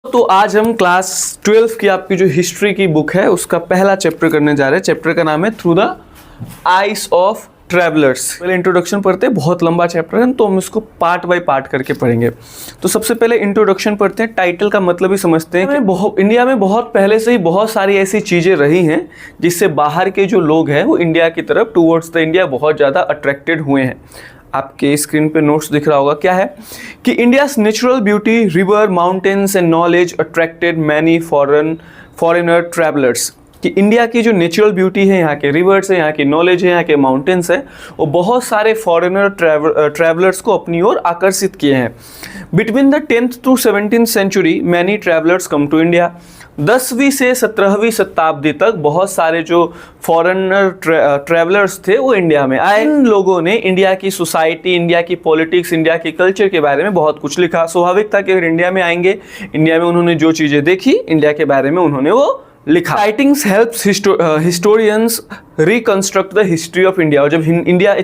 तो आज हम क्लास 12 की आपकी जो हिस्ट्री की बुक है उसका पहला चैप्टर करने जा रहे हैं। चैप्टर का नाम है through the eyes of travellers. पहले इंट्रोडक्शन पढ़ते हैं, बहुत लंबा चैप्टर है तो हम इसको पार्ट बाय पार्ट करके पढ़ेंगे। तो सबसे पहले इंट्रोडक्शन पढ़ते हैं, टाइटल का मतलब ही समझते हैं कि इंडिया में बहुत पहले से ही बहुत सारी ऐसी चीज़ें रही हैं जिससे बाहर के जो लोग हैं वो इंडिया की तरफ टूवर्ड्स द इंडिया बहुत ज़्यादा अट्रैक्टेड हुए हैं। आपके स्क्रीन पे नोट्स दिख रहा होगा, क्या है कि India's natural beauty, river, mountains and knowledge attracted many foreigner travellers. कि इंडिया की जो नेचुरल ब्यूटी है, यहाँ के रिवर्स है, यहाँ की नॉलेज है, यहाँ के माउंटेन्स है, वो बहुत सारे फॉरेनर ट्रैवलर्स को अपनी ओर आकर्षित किए हैं। Between the 10th to 17th century many travellers come to India. 10वीं से 17वीं शताब्दी तक बहुत सारे जो फॉरेनर ट्रैवलर्स थे वो इंडिया में आए। इन लोगों ने इंडिया की सोसाइटी, इंडिया की पॉलिटिक्स, इंडिया की कल्चर के बारे में बहुत कुछ लिखा। स्वाभाविक था कि अगर इंडिया में आएंगे, इंडिया में उन्होंने जो चीज़ें देखी, इंडिया के बारे में उन्होंने वो लिखा। Writings helps historians reconstruct the history of India. और जब इंडिया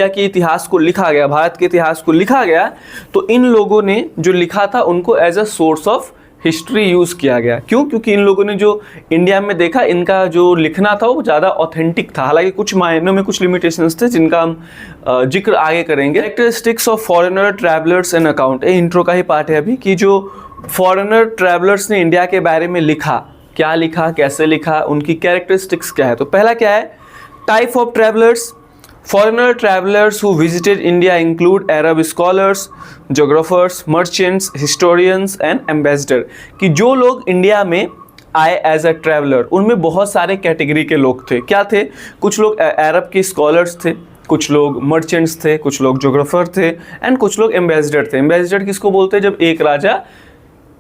के इतिहास को लिखा गया, भारत के इतिहास को लिखा गया, तो इन लोगों ने जो लिखा था उनको as a source of history use किया गया। क्यों? क्योंकि इन लोगों ने जो इंडिया में देखा, इनका जो लिखना था वो ज़्यादा ऑथेंटिक था। हालांकि कुछ मायनों में कुछ लिमिटेशंस थे जिनका हम जिक्र आगे करेंगे। Characteristics of foreigner travellers and account, ये इंट्रो का ही पार्ट है अभी, कि जो फॉरेनर ट्रैवलर्स ने इंडिया के बारे में लिखा, क्या लिखा, कैसे लिखा, उनकी कैरेक्टरिस्टिक्स क्या है। तो पहला क्या है, type of travellers. Foreigner travellers who visited India include Arab scholars, geographers, merchants, historians and ambassador. कि जो लोग इंडिया में आए एज अ ट्रैवलर, उनमें बहुत सारे कैटेगरी के लोग थे। क्या थे? कुछ लोग अरब के स्कॉलर्स थे, कुछ लोग मर्चेंट्स थे, कुछ लोग जोग्राफर थे एंड कुछ लोग एम्बेसडर थे। एम्बेसडर किसको बोलते हैं? जब एक राजा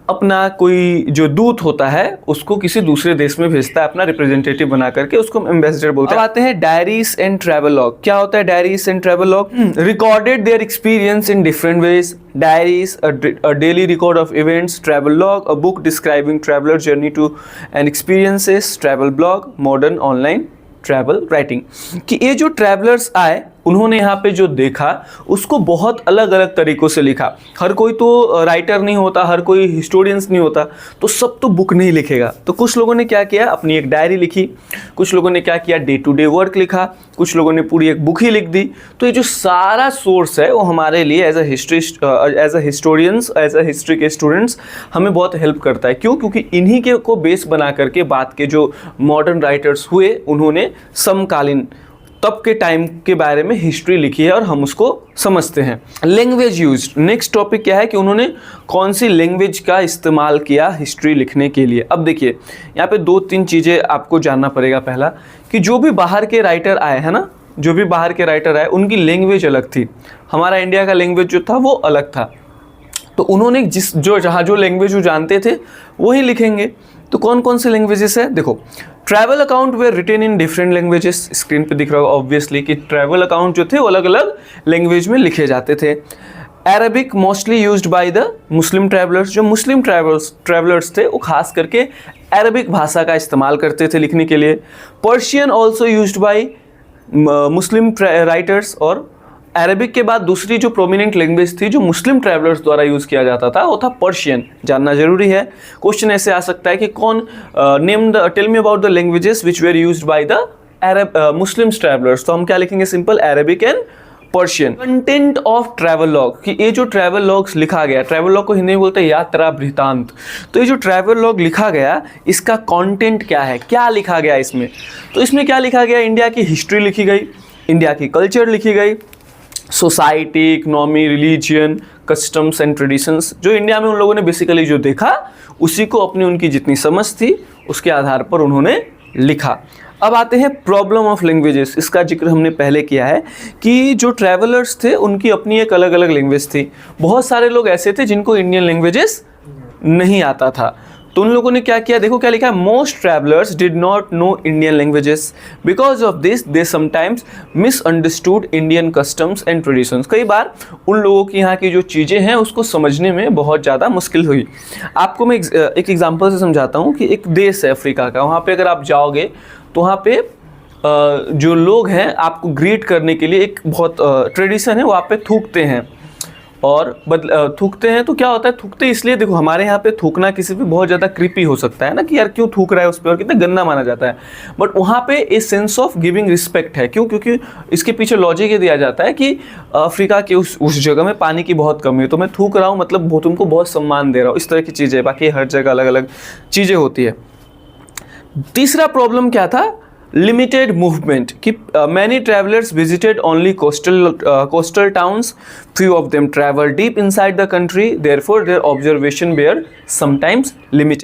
अपना कोई जो दूत होता है उसको किसी दूसरे देश में भेजता है अपना रिप्रेजेंटेटिव बना करके, उसको हम एम्बेसडर बोलते हैं। अब आते हैं डायरीज एंड ट्रैवल लॉग। क्या होता है diaries and travel log? Recorded their experience in different ways. Diaries a daily record of events. Travel log a book describing traveller journey to and experiences. Travel blog modern online travel writing. कि ये जो travellers आए, उन्होंने यहाँ पे जो देखा उसको बहुत अलग अलग तरीक़ों से लिखा। हर कोई तो राइटर नहीं होता, हर कोई हिस्टोरियंस नहीं होता, तो सब तो बुक नहीं लिखेगा। तो कुछ लोगों ने क्या किया, अपनी एक डायरी लिखी, कुछ लोगों ने क्या किया, डे टू डे वर्क लिखा, कुछ लोगों ने पूरी एक बुक ही लिख दी। तो ये जो सारा सोर्स है वो हमारे लिए as a historians, as a history के स्टूडेंट्स हमें बहुत हेल्प करता है। क्यों? क्योंकि इन्हीं के को बेस बना करके बाद के जो मॉडर्न राइटर्स हुए उन्होंने समकालीन तब के टाइम के बारे में हिस्ट्री लिखी है और हम उसको समझते हैं। लैंग्वेज यूज, नेक्स्ट टॉपिक क्या है कि उन्होंने कौन सी लैंग्वेज का इस्तेमाल किया हिस्ट्री लिखने के लिए। अब देखिए यहाँ पे 2-3 चीज़ें आपको जानना पड़ेगा। पहला कि जो भी बाहर के राइटर आए हैं ना, जो भी बाहर के राइटर आए उनकी लैंग्वेज अलग थी। हमारा इंडिया का लैंग्वेज जो था वो अलग था, तो उन्होंने जहाँ जो लैंग्वेज वो जानते थे वही लिखेंगे। तो कौन कौन से लैंग्वेजेस है? देखो, travel account were written in different languages. Screen पे दिख रहा होगा ऑब्वियसली कि ट्रैवल अकाउंट जो थे वो अलग अलग लैंग्वेज में लिखे जाते थे। Arabic mostly used by the Muslim travellers. जो मुस्लिम ट्रैवलर्स थे वो खास करके अरबिक भाषा का इस्तेमाल करते थे लिखने के लिए। Persian also used by Muslim writers. और अरबिक के बाद दूसरी जो प्रोमिनेंट लैंग्वेज थी जो मुस्लिम ट्रैवलर्स द्वारा यूज़ किया जाता था वो था पर्शियन। जानना जरूरी है। क्वेश्चन ऐसे आ सकता है कि कौन tell me about the languages which were used by the Arab Muslim travellers. तो हम क्या लिखेंगे? Simple Arabic and Persian. Content of travel log, कि ये जो ट्रैवल लॉग्स लिखा गया, ट्रैवल लॉग को हिंदी में बोलते हैं यात्रा वृत्तांत। तो ये जो ट्रैवल लॉग लिखा गया इसका कंटेंट क्या है, क्या लिखा गया इसमें? तो इसमें क्या लिखा गया? इंडिया की हिस्ट्री लिखी गई, इंडिया की कल्चर लिखी गई, society, economy, religion, customs and traditions. जो इंडिया में उन लोगों ने बेसिकली जो देखा उसी को अपनी उनकी जितनी समझ थी उसके आधार पर उन्होंने लिखा। अब आते हैं प्रॉब्लम ऑफ लैंग्वेजेस। इसका जिक्र हमने पहले किया है कि जो ट्रैवलर्स थे उनकी अपनी एक अलग अलग लैंग्वेज थी। बहुत सारे लोग ऐसे थे जिनको इंडियन लैंग्वेजेस नहीं आता था, तो उन लोगों ने क्या किया? देखो क्या लिखा है, most travellers did not know Indian languages, because of this they sometimes misunderstood Indian customs and traditions. कई बार उन लोगों की यहाँ की जो चीज़ें हैं उसको समझने में बहुत ज़्यादा मुश्किल हुई। आपको मैं एक एग्जांपल से समझाता हूँ कि एक देश है अफ्रीका का, वहाँ पे अगर आप जाओगे तो वहाँ पे जो लोग हैं आपको ग्रीट करने के लिए एक बहुत ट्रेडिशन है, वो आप पे थूकते हैं। और थूकते हैं तो क्या होता है, थूकते इसलिए, देखो हमारे यहाँ पे थूकना किसी पे बहुत ज़्यादा क्रीपी हो सकता है ना, कि यार क्यों थूक रहा है उस पर, और कितना गंदा माना जाता है। बट वहाँ पे a sense of giving respect है। क्यों? क्योंकि इसके पीछे लॉजिक ये दिया जाता है कि अफ्रीका के उस जगह में पानी की बहुत कमी है, तो मैं थूक रहा हूँ मतलब वो तुमको बहुत सम्मान दे रहा हूँ, इस तरह की चीज़ें। बाकी हर जगह अलग अलग चीज़ें होती है। तीसरा प्रॉब्लम क्या था? लिमिटेड मूवमेंट, कि many travellers visited only coastal towns, few of them travel deep inside the country, therefore their observation were sometimes limited.